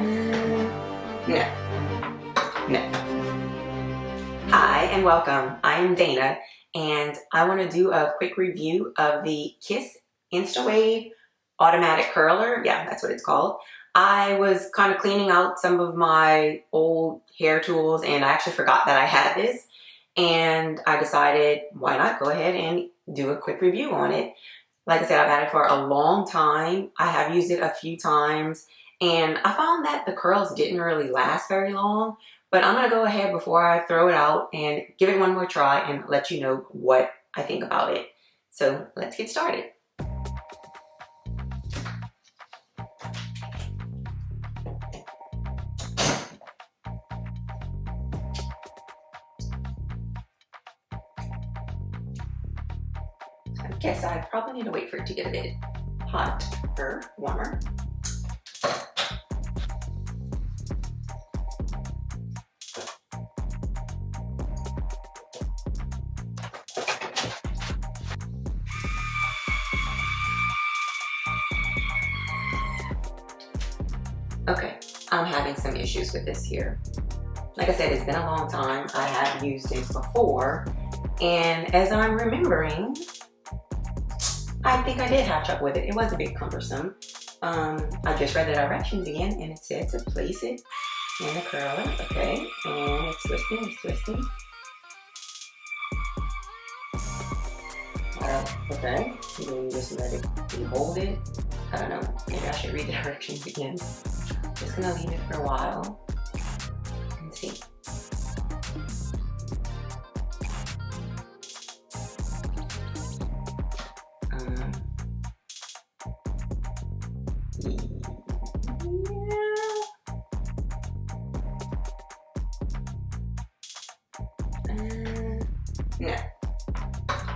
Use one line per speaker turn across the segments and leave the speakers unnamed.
No. Hi and welcome. I am Dana and I want to do a quick review of the Kiss Instawave automatic curler. Yeah, that's what it's called. I was kind of cleaning out some of my old hair tools and I actually forgot that I had this, and I decided why not go ahead and do a quick review on it. Like I said, I've had it for a long time. I have used it a few times and I found that the curls didn't really last very long, but I'm gonna go ahead before I throw it out and give it one more try and let you know what I think about it. So let's get started. I guess I probably need to wait for it to get a bit hot or warmer. Okay, I'm having some issues with this here. Like I said, it's been a long time. I have used this before, and as I'm remembering, I think I did have trouble with it. It was a bit cumbersome. I just read the directions again, and it said to place it in the curler. Okay, and it's twisting. Okay, and then you just let it hold it. I don't know, maybe I should read the directions again. Just gonna leave it for a while and see.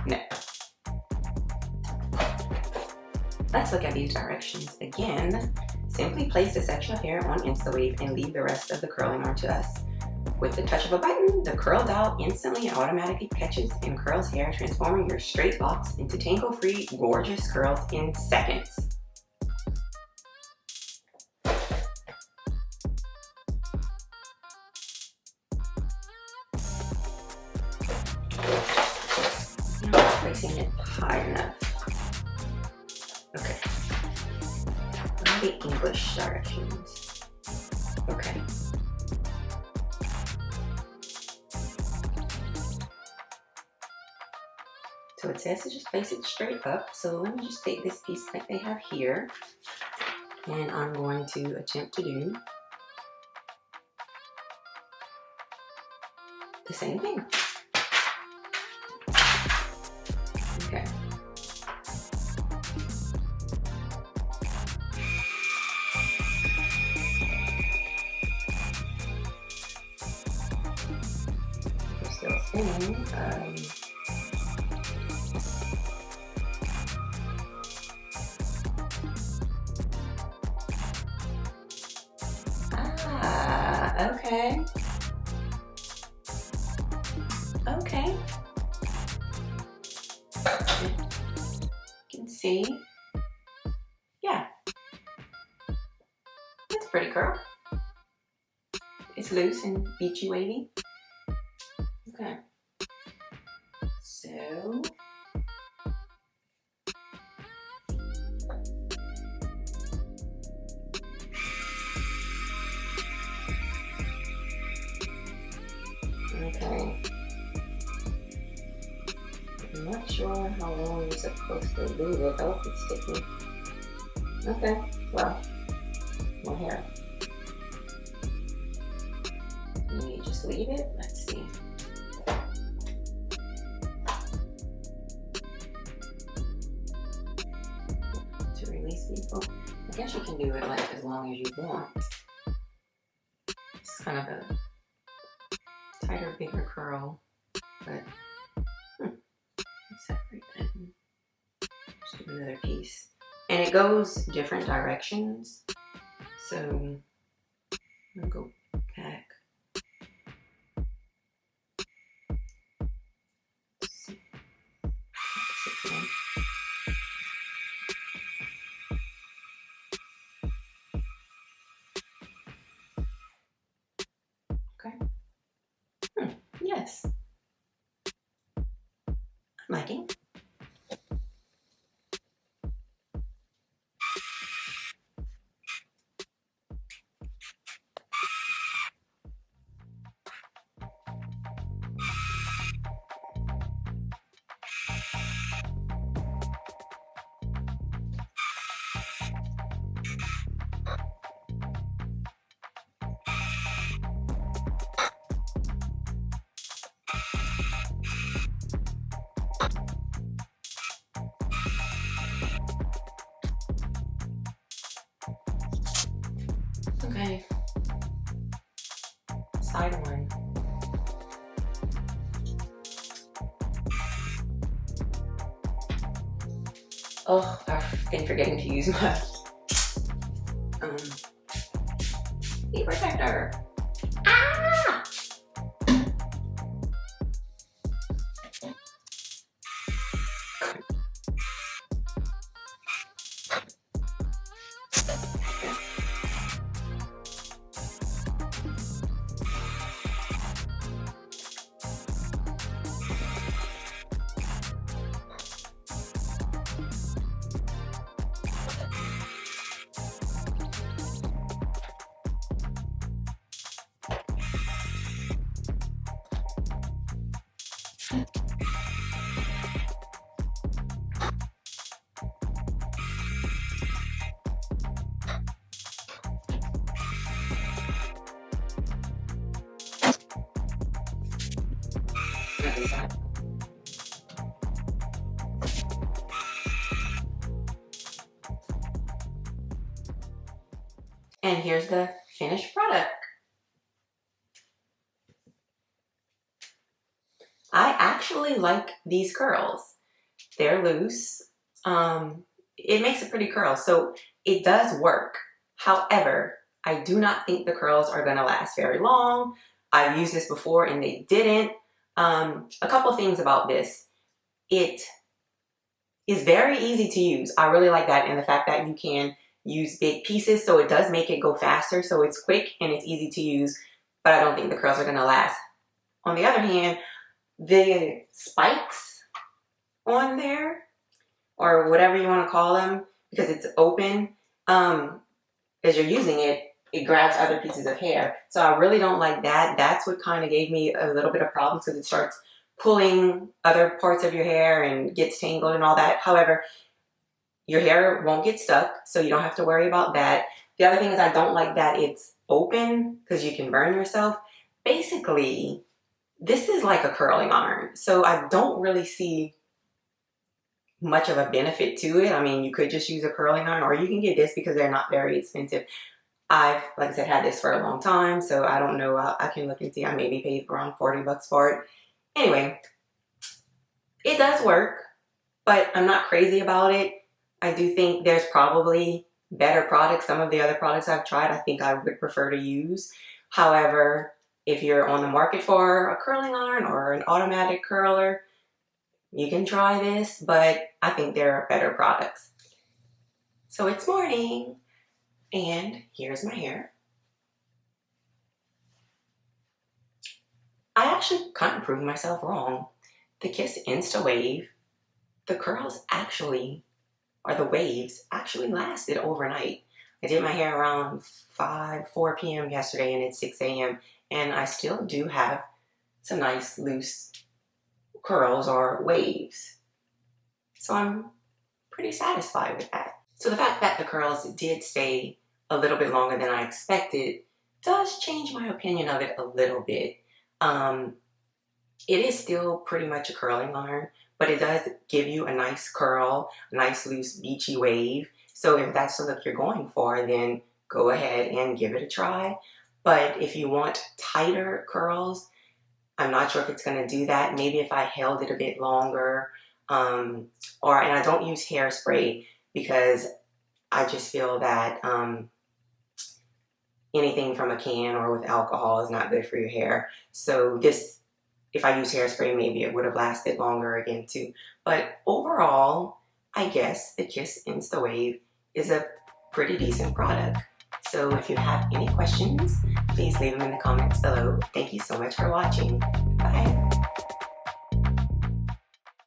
No. Let's look at these directions again. Simply place a section of hair on Instawave and leave the rest of the curling arm to us. With the touch of a button, the curl dial instantly and automatically catches and curls hair, transforming your straight locks into tangle-free, gorgeous curls in seconds. Not placing it high enough. Okay. What are the English directions? Okay. So it says to just place it straight up. So let me just take this piece like they have here, and I'm going to attempt to do the same thing. Okay. We're still spinning. Okay. Okay. You can see. Yeah. It's a pretty curl. It's loose and beachy wavy. Okay. So. Okay. I'm not sure how long you're supposed to leave it. Oh, it's sticky. Okay, well, more hair. You just leave it. Let's see. To release people. I guess you can do it like as long as you want. It's kind of a tighter, bigger curl, but separate that and just do another piece. And it goes different directions, so I'm gonna go back. Okay. Side one. Oh, I've been forgetting to use my heat protector. Ah! And here's the finished product. I actually like these curls. They're loose. It makes a pretty curl, so it does work. However, I do not think the curls are gonna last very long. I've used this before and they didn't. A couple things about this. It is very easy to use. I really like that, and the fact that you can use big pieces, so it does make it go faster, so it's quick and it's easy to use, but I don't think the curls are gonna last. On the other hand, the spikes on there, or whatever you want to call them, because it's open, as you're using it, it grabs other pieces of hair. So I really don't like that. That's what kind of gave me a little bit of problems, because it starts pulling other parts of your hair and gets tangled and all that. However, your hair won't get stuck, so you don't have to worry about that. The other thing is I don't like that it's open, because you can burn yourself. Basically, this is like a curling iron, so I don't really see much of a benefit to it. I mean, you could just use a curling iron, or you can get this because they're not very expensive. I've, like I said, had this for a long time, so I don't know. I can look and see. I maybe paid around 40 bucks for it. Anyway, it does work, but I'm not crazy about it. I do think there's probably better products. Some of the other products I've tried, I think I would prefer to use. However, if you're on the market for a curling iron or an automatic curler, you can try this, but I think there are better products. So it's morning, and here's my hair. I actually kind of proved myself wrong. The Kiss Instawave, the curls actually, or the waves, actually lasted overnight. I did my hair around 4 p.m. yesterday, and it's 6 a.m. and I still do have some nice loose curls or waves. So I'm pretty satisfied with that. So the fact that the curls did stay a little bit longer than I expected does change my opinion of it a little bit. It is still pretty much a curling iron, but it does give you a nice curl, a nice loose beachy wave. So if that's the look you're going for, then go ahead and give it a try. But if you want tighter curls, I'm not sure if it's going to do that. Maybe if I held it a bit longer, and I don't use hairspray, because I just feel that anything from a can or with alcohol is not good for your hair. So this, if I use hairspray, maybe it would have lasted longer again too. But overall, I guess the Kiss Instawave is a pretty decent product. So if you have any questions, please leave them in the comments below. Thank you so much for watching. Bye.